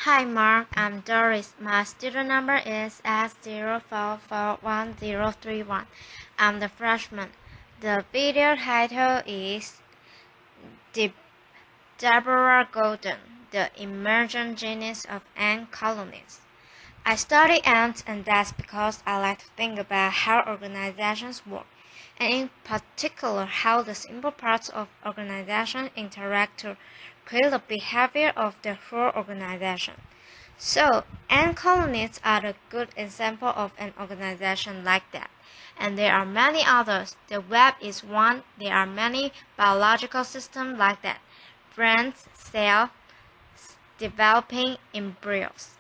Hi Mark, I'm Doris. My student number is S04411031. I'm the freshman. The video title is Deborah Golden, the emergent genius of ant colonies. I study ants, and that's because I like to think about how organizations work, and in particular how the simple parts of organization interact to create the behavior of the whole organization. So, ant colonies are a good example of an organization like that. And there are many others. The web is one. There are many biological systems like that. Brains, cells, developing embryos.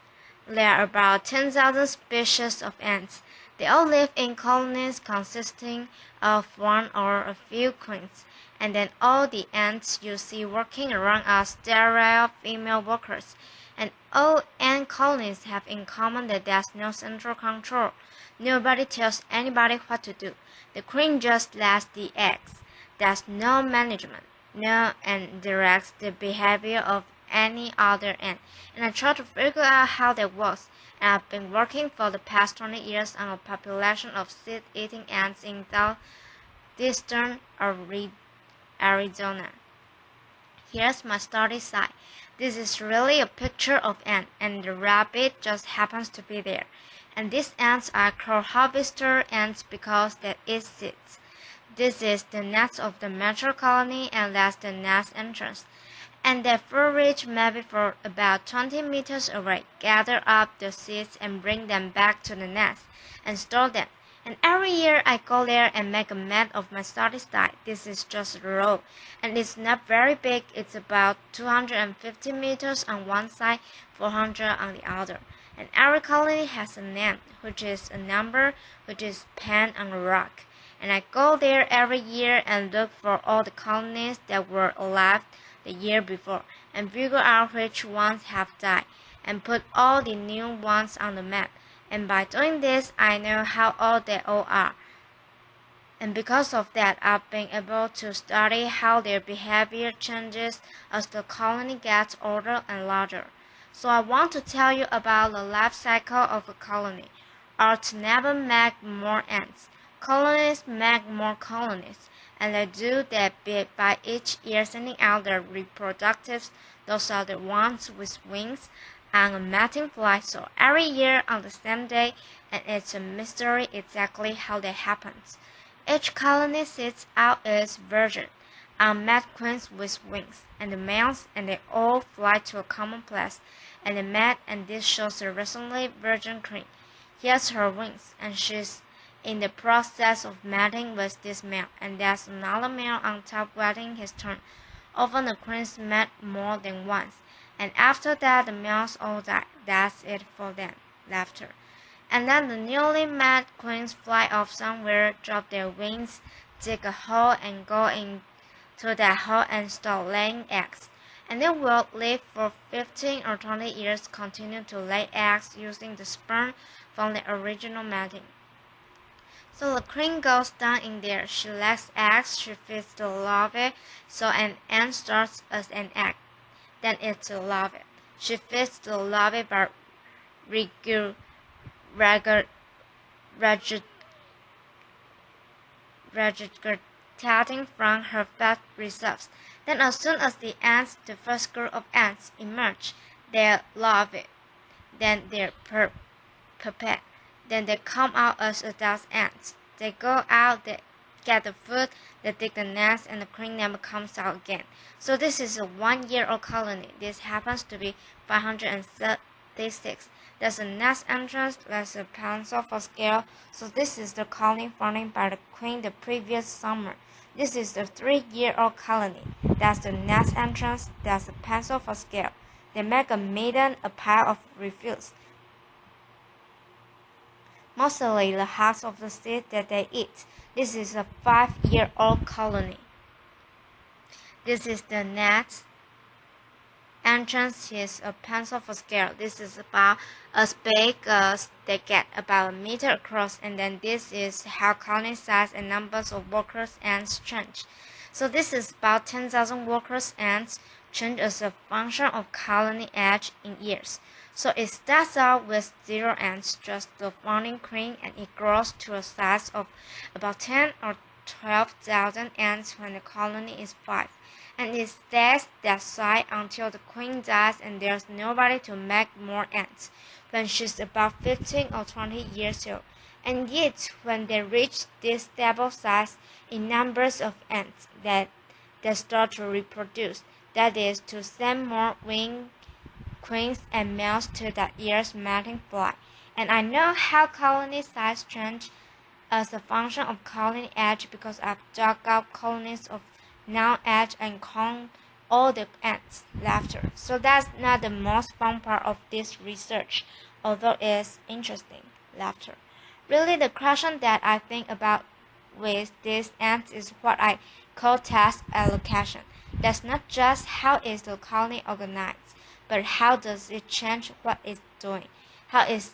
There are about 10,000 species of ants. They all live in colonies consisting of one or a few queens, and then all the ants you see working around are sterile female workers. And all ant colonies have in common that there's no central control. Nobody tells anybody what to do. The queen just lays the eggs. There's no management, no and directs the behavior of any other ant, and I try to figure out how that works. And I've been working for the past 20 years on a population of seed-eating ants in southeastern Arizona. Here's my study site. This is really a picture of ant, and the rabbit just happens to be there. And these ants are called harvester ants because they eat seeds. This is the nest of the mature colony, and that's the nest entrance. And they forage maybe for about 20 meters away, gather up the seeds and bring them back to the nest and store them. And every year I go there and make a map of my study site. This is just a row, and it's not very big. It's about 250 meters on one side, 400 on the other. And every colony has a name, which is a number, which is pen on a rock. And I go there every year and look for all the colonies that were alive the year before and figure out which ones have died and put all the new ones on the map. And by doing this, I know how old they all are. And because of that, I've been able to study how their behavior changes as the colony gets older and larger. So I want to tell you about the life cycle of a colony. Ants never make more ants. Colonies make more colonies, and they do that by each year sending out their reproductives. Those are the ones with wings and a mating flight. So every year on the same day, and it's a mystery exactly how that happens. Each colony sits out its virgin, unmet queens with wings, and the males, and they all fly to a common place, and they mate, and this shows the recently virgin queen. Here's her wings, and she's in the process of mating with this male, and there's another male on top waiting his turn. Often the queens mate more than once, and after that the males all die. That's it for them. Laughter. And then the newly made queens fly off somewhere, drop their wings, dig a hole, and go into that hole and start laying eggs. And they will live for 15 or 20 years, continue to lay eggs using the sperm from the original mating. So the queen goes down in there. She lays eggs, she feeds the larvae, so an ant starts as an egg. Then it's a larvae. She feeds the larvae by regurgitating from her fat reserves. Then as soon as the ants, the first group of ants, emerge, they're larvae, then they're pupae. Then they come out as adult ants. They go out, they get the food, they dig the nest, and the queen never comes out again. So this is a 1-year-old colony. This happens to be 536. There's a nest entrance, there's a pencil for scale. So this is the colony founded by the queen the previous summer. This is the 3-year-old colony. That's the nest entrance, there's a pencil for scale. They make a maiden, a pile of refuse. Mostly the hulks of the seed that they eat. This is a 5-year-old colony. This is the nest entrance. Here's a pencil for scale. This is about as big as they get, about a meter across, and then this is how colony size and numbers of workers ants change. So this is about 10,000 workers ants change as a function of colony age in years. So it starts out with 0 ants, just the founding queen, and it grows to a size of about 10 or 12,000 ants when the colony is 5. And it stays that size until the queen dies and there's nobody to make more ants when she's about 15 or 20 years old. And yet, when they reach this stable size in numbers of ants, that they start to reproduce, that is, to send more winged queens and males to that year's mating flight. And I know how colony size change as a function of colony age because I've dug up colonies of now age and count all the ants. Laughter. So that's not the most fun part of this research, although it's interesting. Laughter. Really, the question that I think about with these ants is what I call task allocation. That's not just how is the colony organized, but how does it change what it's doing? How is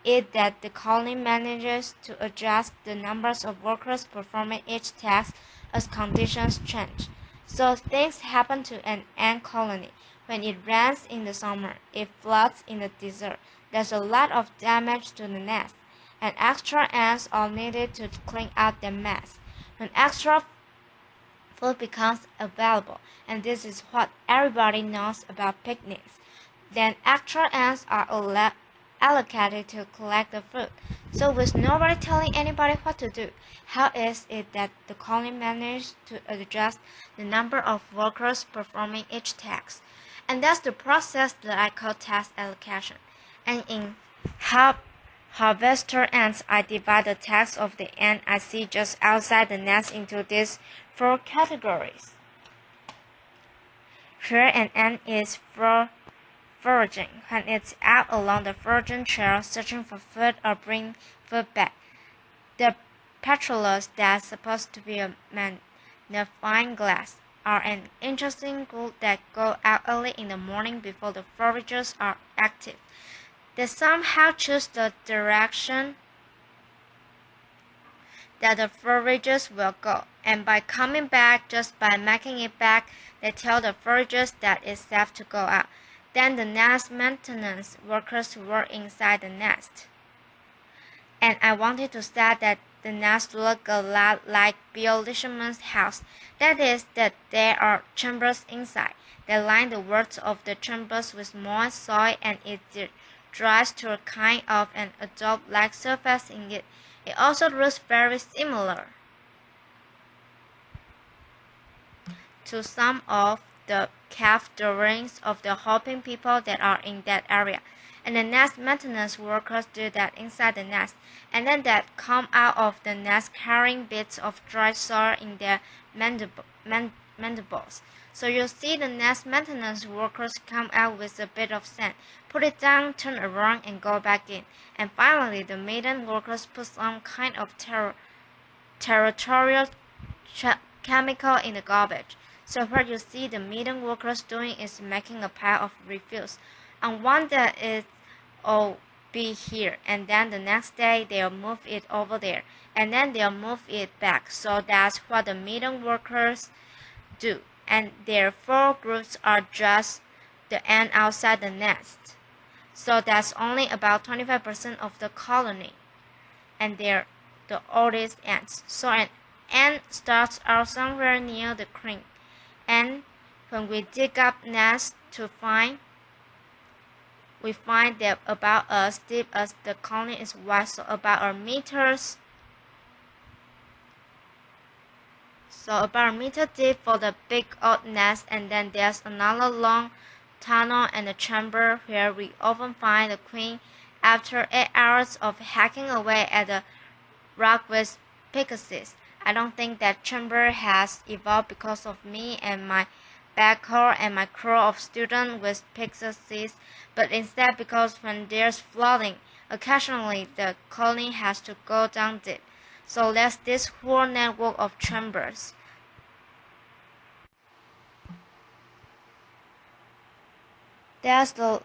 it that the colony manages to adjust the numbers of workers performing each task as conditions change? So things happen to an ant colony. When it rains in the summer, it floods in the desert. There's a lot of damage to the nest, and extra ants are needed to clean out the mess. When extra food becomes available, and this is what everybody knows about picnics, then extra ants are allocated to collect the food. So with nobody telling anybody what to do, how is it that the colony managed to adjust the number of workers performing each task? And that's the process that I call task allocation. And in harvester ants, I divide the tasks of the ant I see just outside the nest into these 4 categories. Here an ant is foraging, when it's out along the foraging trail searching for food or bring food back. The petrolers that's supposed to be a magnifying glass are an interesting group that go out early in the morning before the foragers are active. They somehow choose the direction that the foragers will go, and by coming back just by making it back, they tell the foragers that it's safe to go out. Then the nest maintenance workers work inside the nest. And I wanted to say that the nest look a lot like Bill Lisherman's house. That is, that there are chambers inside. They line the walls of the chambers with moist soil and it dries to a kind of an adobe-like surface in it. It also looks very similar to some of the cave dwellings of the Hopi people that are in that area. And the nest maintenance workers do that inside the nest, and then they come out of the nest carrying bits of dry soil in their mandibles. So you see the nest maintenance workers come out with a bit of sand, put it down, turn around, and go back in. And finally, the maiden workers put some kind of territorial chemical in the garbage. So what you see the maiden workers doing is making a pile of refuse. And one day it'll be here, and then the next day they'll move it over there, and then they'll move it back. So that's what the maiden workers do. And their 4 groups are just the ant outside the nest. So that's only about 25% of the colony, and they're the oldest ants. So an ant starts out somewhere near the queen. And when we dig up nests to find, we find that about as deep as the colony is wide, so about a meter deep for the big old nest, and then there's another long tunnel and a chamber where we often find the queen after 8 hours of hacking away at the rock with pickaxes. I don't think that chamber has evolved because of me and my backhoe and my crew of students with pickaxes, but instead because when there's flooding, occasionally the colony has to go down deep. So there's this whole network of chambers. There's the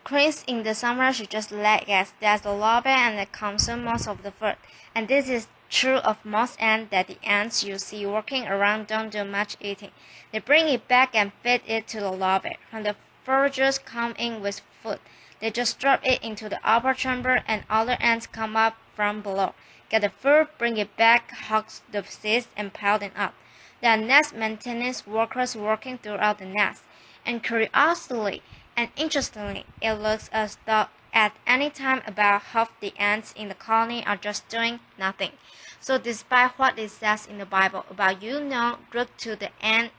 queens in the summer, she just lay eggs. There's the larvae and they consume most of the food. And this is true of most ants that the ants you see working around don't do much eating. They bring it back and feed it to the larvae. When the foragers come in with food, they just drop it into the upper chamber and other ants come up from below, get the food, bring it back, hug the seeds, and pile them up. There are nest maintenance workers working throughout the nest, and curiously and interestingly, it looks as though at any time about half the ants in the colony are just doing nothing. So despite what it says in the Bible about look to the ant,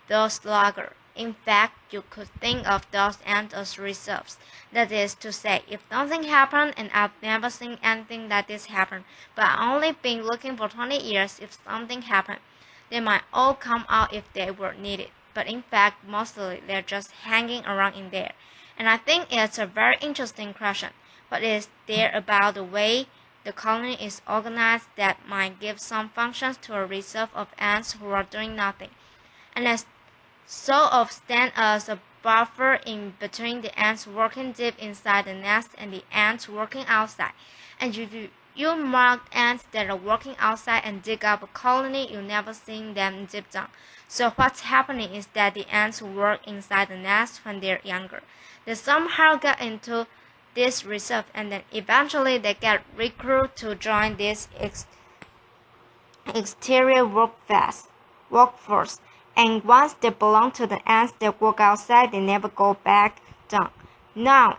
those slugger. In fact, you could think of those ants as reserves. That is to say, if nothing happened, and I've never seen anything like this happen, but I've only been looking for 20 years, if something happened, they might all come out if they were needed. But in fact, mostly they're just hanging around in there. And I think it's a very interesting question. What is there about the way the colony is organized that might give some functions to a reserve of ants who are doing nothing, and as sort of stand as a buffer in between the ants working deep inside the nest and the ants working outside. And if you mark ants that are working outside and dig up a colony, you never see them deep down. So what's happening is that the ants work inside the nest when they're younger. They somehow get into this reserve, and then eventually they get recruited to join this exterior workforce. And once they belong to the ants that work outside, they never go back down. Now,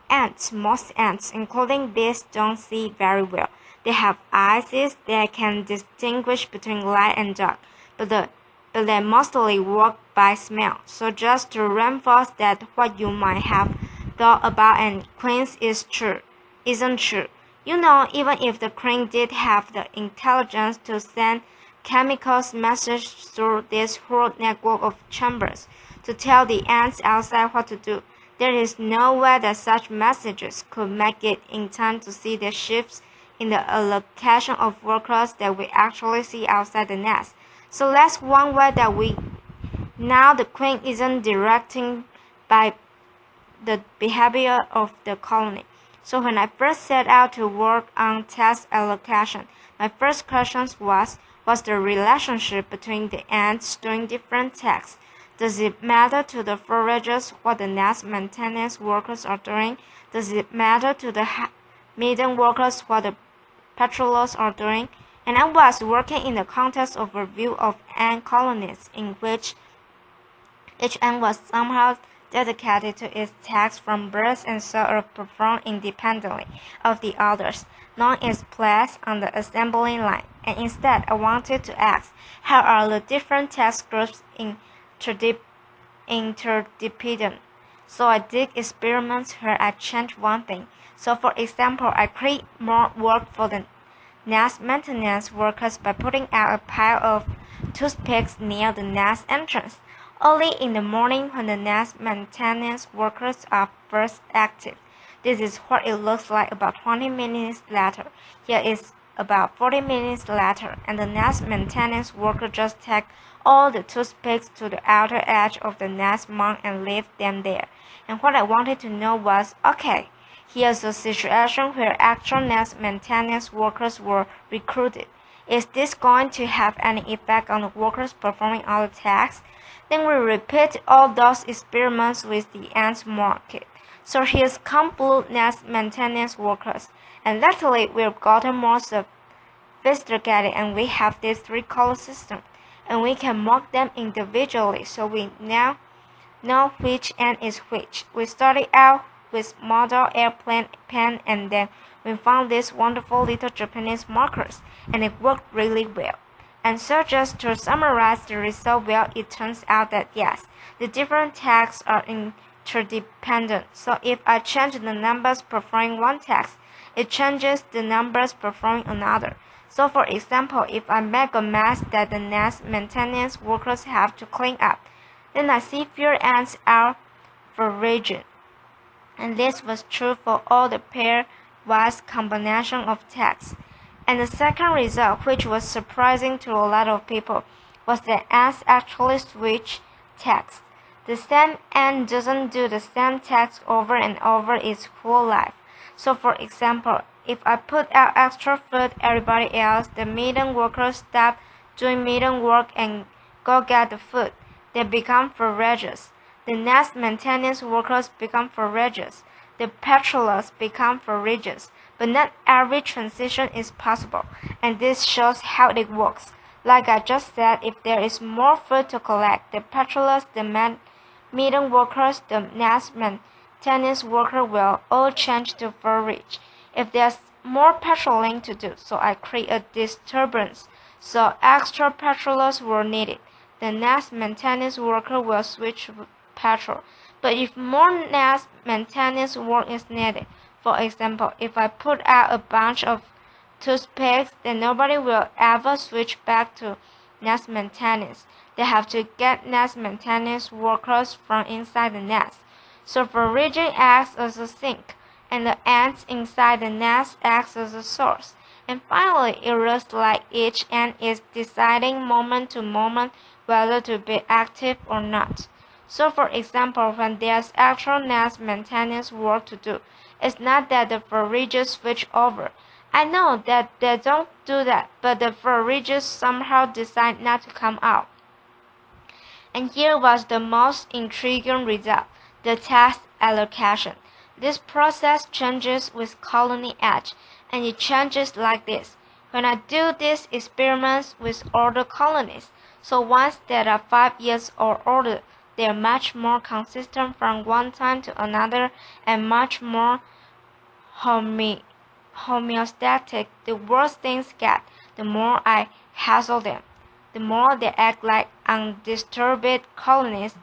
most ants, including bees, don't see very well. They have eyes that can distinguish between light and dark, but they mostly work by smell. So just to reinforce that what you might have thought about ant queens isn't true. Even if the queen did have the intelligence to send chemicals messages through this whole network of chambers to tell the ants outside what to do, there is no way that such messages could make it in time to see the shifts in the allocation of workers that we actually see outside the nest. So that's one way that now the queen isn't directing by the behavior of the colony. So when I first set out to work on task allocation, my first question was, what's the relationship between the ants doing different tasks? Does it matter to the foragers what the nest maintenance workers are doing? Does it matter to the maiden workers what the patrollers are doing? And I was working in the context of a view of ant colonies in which each ant was somehow dedicated to its tasks from birth and sort of performed independently of the others, not its place on the assembly line. And instead, I wanted to ask, how are the different task groups interdependent? So I did experiments where I changed one thing. So for example, I create more work for the nest maintenance workers by putting out a pile of toothpicks near the nest entrance early in the morning when the nest maintenance workers are first active. This is what it looks like about 20 minutes later. Here is about 40 minutes later, and the nest maintenance worker just take all the toothpicks to the outer edge of the nest mound and leave them there. And what I wanted to know was, okay, here's a situation where actual nest maintenance workers were recruited. Is this going to have any effect on the workers performing all the tasks? Then we repeat all those experiments with the ants market. So here's complete nest maintenance workers. And latterly we've gotten more sophisticated, and we have this 3-color system. And we can mark them individually, so we now know which ant is which. We started out with model airplane pen, and then we found these wonderful little Japanese markers, and it worked really well. And so just to summarize the result, well, it turns out that yes, the different tasks are interdependent. So if I change the numbers performing one task, it changes the numbers performing another. So for example, if I make a mess that the nest maintenance workers have to clean up, then I see fewer ants out foraging. And this was true for all the pairwise combination of tasks. And the second result, which was surprising to a lot of people, was that ants actually switch tasks. The same ant doesn't do the same task over and over its whole life. So for example, if I put out extra food, everybody else, the meeting workers stop doing meeting work and go get the food. They become ferocious. The nest maintenance workers become ferocious. The patrollers become ferocious. But not every transition is possible, and this shows how it works. Like I just said, if there is more food to collect, the patrollers, the meeting workers, the nest maintenance worker will all change to forage. If there's more patrolling to do, so I create a disturbance, so extra patrollers were needed. The nest maintenance worker will switch to patrol. But if more nest maintenance work is needed, for example, if I put out a bunch of toothpicks, then nobody will ever switch back to nest maintenance. They have to get nest maintenance workers from inside the nest. So foraging acts as a sink, and the ants inside the nest acts as a source. And finally, it looks like each ant is deciding moment to moment whether to be active or not. So for example, when there's actual nest maintenance work to do, it's not that the foragers switch over. I know that they don't do that, but the foragers somehow decide not to come out. And here was the most intriguing result, the task allocation. This process changes with colony age, and it changes like this. When I do these experiments with older colonies, so ones that are 5 years or older, they are much more consistent from one time to another and much more homeostatic. The worse things get, the more I hassle them, the more they act like undisturbed colonies,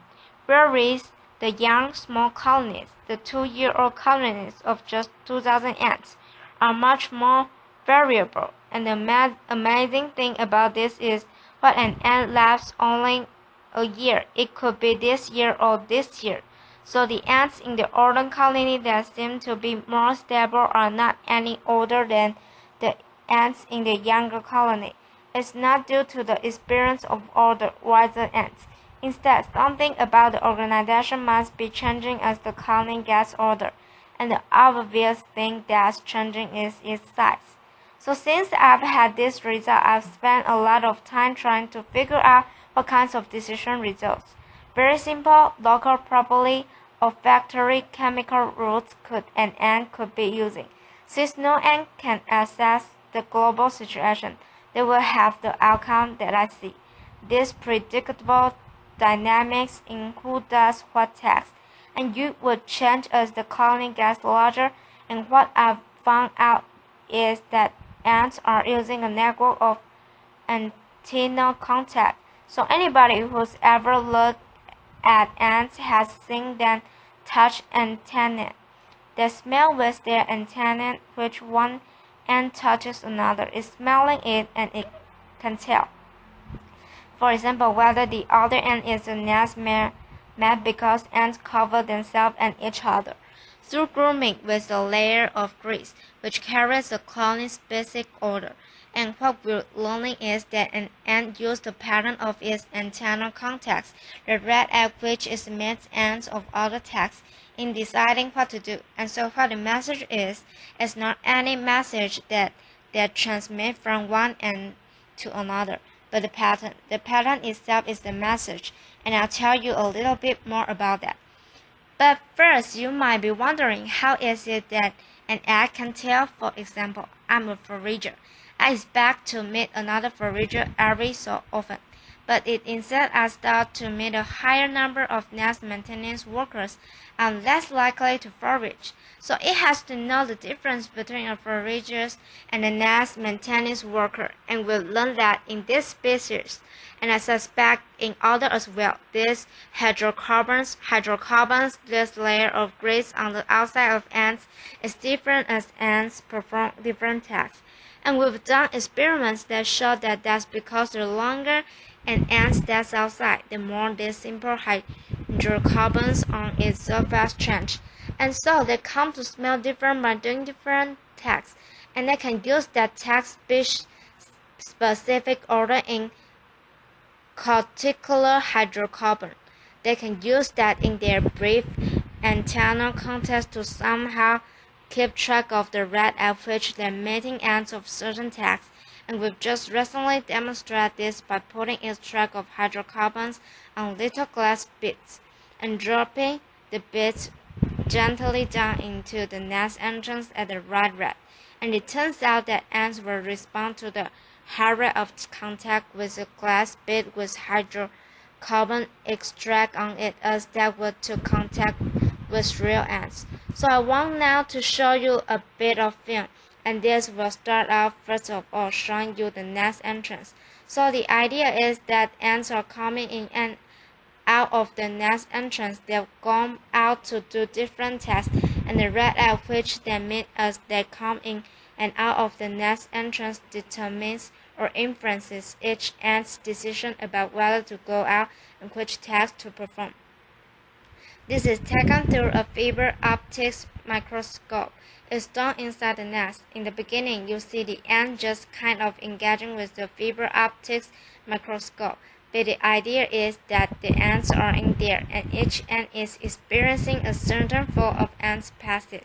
whereas the young, small colonies, the 2-year-old colonies of just 2,000 ants, are much more variable. And the amazing thing about this is what an ant lasts only a year. It could be this year or this year. So the ants in the older colony that seem to be more stable are not any older than the ants in the younger colony. It's not due to the experience of older, wiser ants. Instead, something about the organization must be changing as the colony gets older, and the obvious thing that's changing is its size. So since I've had this result, I've spent a lot of time trying to figure out what kinds of decision results. Very simple, local properly olfactory chemical rules an ant could be using. Since no ant can assess the global situation, they will have the outcome that I see. These predictable dynamics in who does what task, and you would change as the colony gets larger. And what I've found out is that ants are using a network of antennal contact. So anybody who's ever looked at ants has seen them touch antennae. They smell with their antennae, which one ant touches another is smelling it, and it can tell. For example, whether the other ant is a nest mate because ants cover themselves and each other through grooming with a layer of grease, which carries the colony's basic odor. And what we're learning is that an ant uses the pattern of its antennal contacts, the red egg which emits ants of other tasks, in deciding what to do. And so what the message is not any message that they transmit from one ant to another, but the pattern. The pattern itself is the message, and I'll tell you a little bit more about that. But first, you might be wondering, how is it that an ant can tell? For example, I'm a forager. I expect to meet another forager every so often, but instead I start to meet a higher number of nest maintenance workers. I'm less likely to forage. So it has to know the difference between a forager and a nest maintenance worker, and we'll learn that in this species, and I suspect in other as well. These hydrocarbons, this layer of grease on the outside of ants is different as ants perform different tasks. And we've done experiments that show that that's because the longer an ant stays outside, the more these simple hydrocarbons on its surface change. And so they come to smell different by doing different tasks, and they can use that task specific odor in particular hydrocarbon. They can use that in their brief antennal context to somehow keep track of the rate at which the mating ends of certain tasks, and we've just recently demonstrated this by putting its track of hydrocarbons on little glass beads and dropping the beads gently down into the nest entrance at the right rate. And it turns out that ants will respond to the high rate of contact with a glass bead with hydrocarbon extract on it as that would to contact with real ants. So I want now to show you a bit of film, and this will start out first of all showing you the nest entrance. So the idea is that ants are coming in and out of the nest entrance. They've gone out to do different tasks, and the rate at which they meet as they come in and out of the nest entrance determines or influences each ant's decision about whether to go out and which task to perform. This is taken through a fiber optics microscope. It's done inside the nest. In the beginning, you see the ant just kind of engaging with the fiber optics microscope. But the idea is that the ants are in there, and each ant is experiencing a certain flow of ants past it,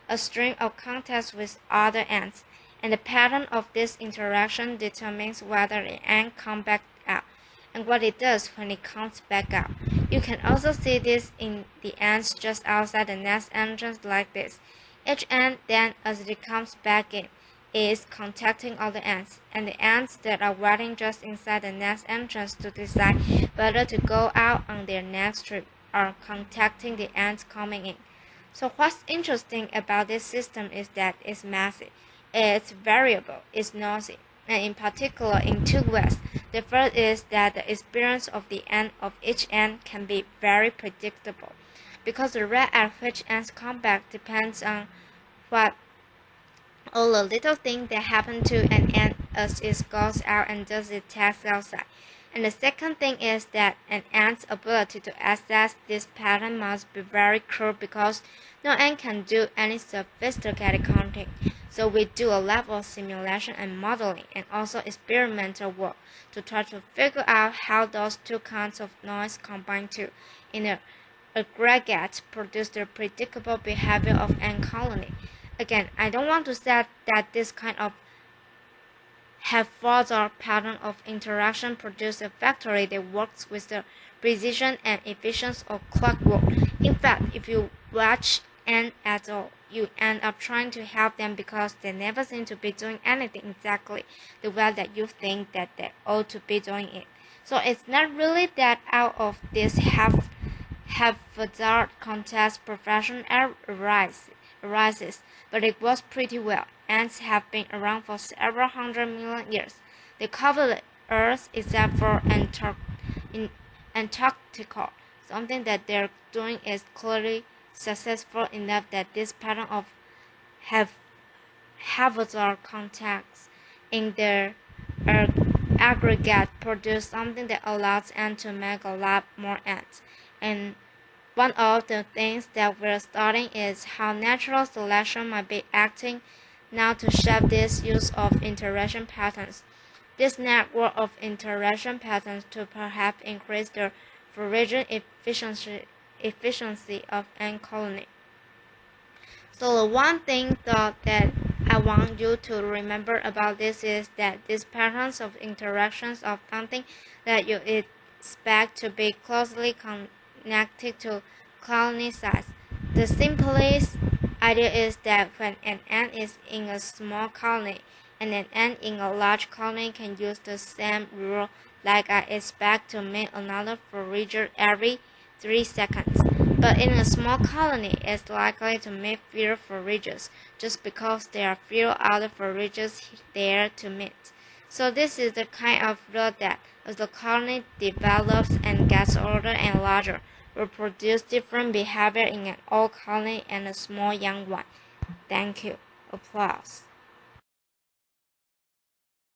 a string of contacts with other ants, and the pattern of this interaction determines whether the ant comes back out, and what it does when it comes back out. You can also see this in the ants just outside the nest entrance like this. Each ant then, as it comes back in, is contacting other ants, and the ants that are waiting just inside the nest entrance to decide whether to go out on their next trip are contacting the ants coming in. So what's interesting about this system is that it's messy, it's variable, it's noisy, and in particular in two ways. The first is that the experience of the ant of each ant can be very predictable, because the rate at which ants come back depends on what all the little things that happen to an ant as it goes out and does its tasks outside. And the second thing is that an ant's ability to access this pattern must be very crude, because no ant can do any sophisticated counting. So we do a level of simulation and modeling and also experimental work to try to figure out how those two kinds of noise combine to, in an aggregate, produce the predictable behavior of ant colony. Again, I don't want to say that this kind of haphazard pattern of interaction produces a factory that works with the precision and efficiency of clockwork. In fact, if you watch ants at all, you end up trying to help them because they never seem to be doing anything exactly the way that you think that they ought to be doing it. So it's not really that out of this haphazard contest profession arises, but it works pretty well. Ants have been around for several hundred million years. They cover the Earth except for Antarctica. Something that they're doing is clearly successful enough that this pattern of haphazard contacts in their aggregate produce something that allows ants to make a lot more ants. And one of the things that we're studying is how natural selection might be acting now to shape this use of interaction patterns. This network of interaction patterns to perhaps increase the foraging efficiency of ant colony. So the one thing that I want you to remember about this is that these patterns of interactions are something that you expect to be closely connected to colony size. The simplest idea is that when an ant is in a small colony and an ant in a large colony can use the same rule, like I expect to meet another forager every 3 seconds. But in a small colony, it's likely to meet fewer foragers just because there are fewer other foragers there to meet. So this is the kind of rule that, as the colony develops and gets older and larger, will produce different behavior in an old colony and a small young one. Thank you. Applause.